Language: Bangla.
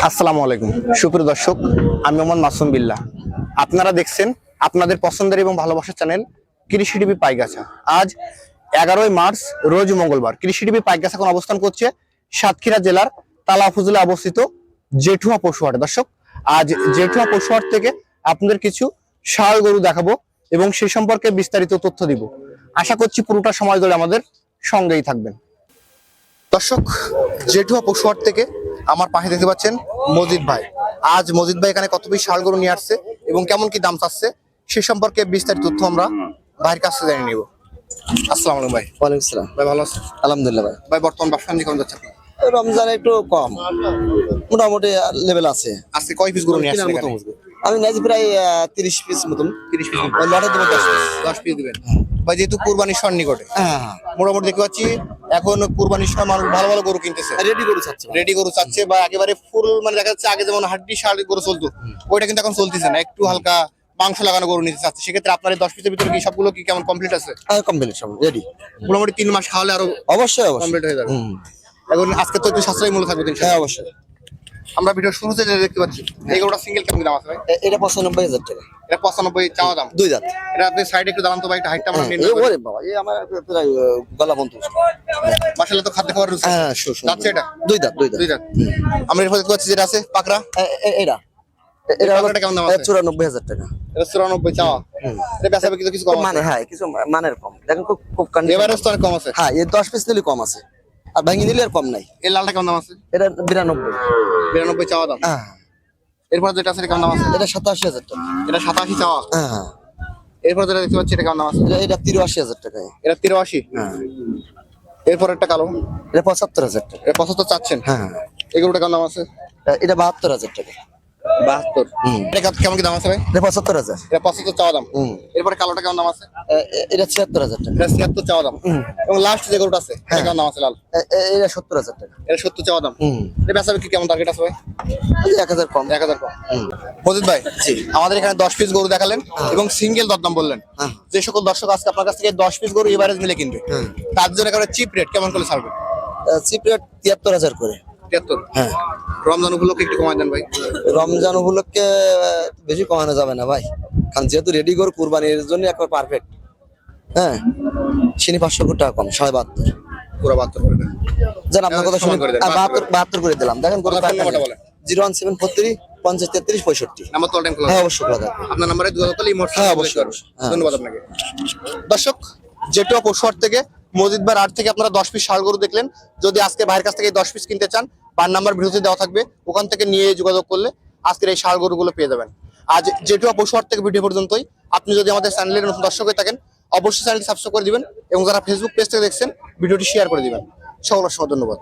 আসসালামু আলাইকুম সুপ্রিয় দর্শক, আমি মোহাম্মদ মাসুম বিল্লাহ। আপনারা দেখছেন আপনাদের পছন্দের এবং ভালোবাসার চ্যানেল কৃষি টিভি পাইগাছা। আজ 11ই মার্চ রোজ মঙ্গলবার। কৃষি টিভি পাইগাছা এখন অবস্থান করছে সাতক্ষীরা জেলার তালা উপজেলায় অবস্থিত জেঠুয়া পশুহাটে। দর্শক, আজ জেঠুয়া পশুহাট থেকে আপনাদের কিছু ষাঁড় গরু দেখাবো এবং সেই সম্পর্কে বিস্তারিত তথ্য দিব। আশা করছি পুরোটা সময় ধরে আমাদের সঙ্গেই থাকবেন। দর্শক, জেঠুয়া পশুহাট থেকে আমার পাশে দেখতে পাচ্ছেন মজিদ ভাই। আজ মজিদ ভাই এখানে কত পিস ষাঁড় গরু নিয়ে আসছে এবং কেমন কি দাম চাচ্ছে সে সম্পর্কে বিস্তারিত তথ্য আমরা ভাইয়ের কাছ থেকে জানিয়ে নিব। আসসালামু আলাইকুম ভাই। ওয়ালাইকুম আসসালাম। ভাই ভালো আছেন? আলহামদুলিল্লাহ ভাই। ভাই বর্তমান ব্যবসা বাণিজ্য কেমন যাচ্ছে? রমজান একটু কম, মোটামুটি লেভেল আছে। আজকে কয় পিস গরু নিয়ে আসছেন এখানে? আমি নাইছি প্রায় 30 পিস মতন। 30 পিস। ওই লটে দেবো 10 পিস দিবেন ভাই, যেহেতু কুরবানির সময় নিকটে। হ্যাঁ, মোটামুটি দেখতে পাচ্ছি এখন কুরবানির সময় মানুষ ভালো ভালো গরু কিনতেছে, রেডি করে চাচ্ছে। রেডি গরু চাচ্ছে বা একেবারে ফুল, মানে দেখা যাচ্ছে আগে যেমন হাড্ডি ষাঁড় গরু চলতো ওইটা কিন্তু এখন চলতেছে না, একটু হালকা মাংস লাগানো গরু নিতে চাচ্ছে। সেক্ষেত্রে আপনার এই 10 পিসের ভিতরে কি সবগুলো কি কেমন কমপ্লিট আছে? কমপ্লিট সব রেডি। মোটামুটি 3 মাস খাওয়ালে আরো অবশ্যই অবশ্যই কমপ্লিট হয়ে যাবে। এখন আজকে তো একটু সাশ্রয়ী মূল্য থাকবে দিন। হ্যাঁ অবশ্যই। আমরা ভিডিও শুরুতে যে দেখতে পাচ্ছি এই গরুটা সিঙ্গেল কেমন দাম আছে ভাই? এটা 95,000 টাকা। এটা 95 চাওয়া দাম। দুই দাঁত। এটা আপনি সাইডে একটু দাঁড়ান তো ভাই, একটা হাইটটা আমরা নিয়ে এই নেব। ওরে বাবা, এই আমার প্রায় গলা বন্ধ। মাশাআল্লাহ, তো খাদ্য খাবার রুচি। হ্যাঁ, যাচ্ছে এটা দুই দাঁত দুই দাঁত। দুই দাঁত। আমরা এরপর দেখতে পাচ্ছি যেটা আছে পাকড়া। এটা এটা পাকড়াটা কেমন দাম আছে? 94,000 টাকা। এটা 94 চাওয়া। এটা বেচা বিক্রি কিছু কম মানে আছে? হ্যাঁ, কিছু মানের কম। দেখেন খুব খুব এভারেজ তো অনেক কম আছে। হ্যাঁ, এই 10 পিস নিলে কম আছে, আর ভাঙি নিলে আর কম নাই। এই লালটা কেমন দাম আছে? এটা 92। 92 চাওয়া দাম। হ্যাঁ, এরপর যেটা আছে এটা কেমন দাম আছে? এটা 87,000 টাকা। এটা 87 চাওয়া। হ্যাঁ, এরপর যেটা দেখতে পাচ্ছি এটা কেমন দাম আছে? এটা 83,000 টাকায়। এটা 83। হ্যাঁ, এরপর একটা কালো, এটা 75,000 টাকা। এটা 75 চাচ্ছেন। হ্যাঁ, এগুলোটা কেমন দাম আছে? এটা 72,000 টাকা। 72। এটা কেমন কি দাম আছে ভাই? এটা 75,000। এটা 75 চাওয়া দাম। এরপরে কালোটা কেমন দাম আছে? এটা 76,000 টাকা। এটা 76 চাওয়া দাম। এবং লাস্ট যে গরুটা আছে এটা কেমন দাম আছে লাল? এটা 70,000 টাকা। এটা 70 চাওয়া দাম। এটা বেচা বিক্রি কেমন টার্গেট আছে ভাই? এই 1,000 কম। 1000 কম। মজিদ ভাই, আমাদের এখানে 10 পিস গরু দেখালেন এবং সিঙ্গেল দরদাম বললেন। যে সকল দর্শক আজকে আপনার কাছ থেকে 10 পিস গরু এভারেজ মিলে কিনবে তার জন্য একেবারে চিপ রেট কেমন করে ছাড়বে? চিপ রেট 73,000 করে। 73। হ্যাঁ, রমজান উপলক্ষে একটু কমায় দেন ভাই। রমজান উপলক্ষে বেশি কমানো যাবে না ভাই, কারণ যেহেতু রেডি করে কুরবানির জন্য একবার পারফেক্ট। হ্যাঁ, চিনি 500 টাকা কম, 72। পুরো 72 করে দেন। জান আপনার কথা শুনে করে দেন, 72 করে দিলাম। দেখেন গরু ফোন নাম্বারটা বলেন। 01743 50 33 65। নাম্বার তো টাইম খোলা। হ্যাঁ অবশ্যই খোলা থাকবে। আপনার নাম্বারে যোগাযোগ করলে হ্যাঁ, অবশ্যই, অবশ্যই। ধন্যবাদ আপনাকে। দর্শক, জেঠুয়া পশুহাট থেকে মজিদ ভাইয়ের হাট থেকে আপনারা 10 পিস ষাঁড় গরু দেখলেন। যদি আজকে ভাইয়ের কাছ থেকে 10 পিস কিনতে চান, তার নাম্বার ভিডিওতে দেওয়া থাকবে, ওখান থেকে নিয়ে যোগাযোগ করলে আজকের এই ষাঁড় গরুগুলো পেয়ে যাবেন। আজ জেঠুয়া পশুহাট থেকে ভিডিও পর্যন্তই। আপনি যদি আমাদের চ্যানেলের নতুন দর্শক হয়ে থাকেন অবশ্যই চ্যানেলটি সাবস্ক্রাইব করে দিবেন এবং যারা ফেসবুক পেজ থেকে দেখছেন ভিডিওটি শেয়ার করে দিবেন। সকল ধন্যবাদ।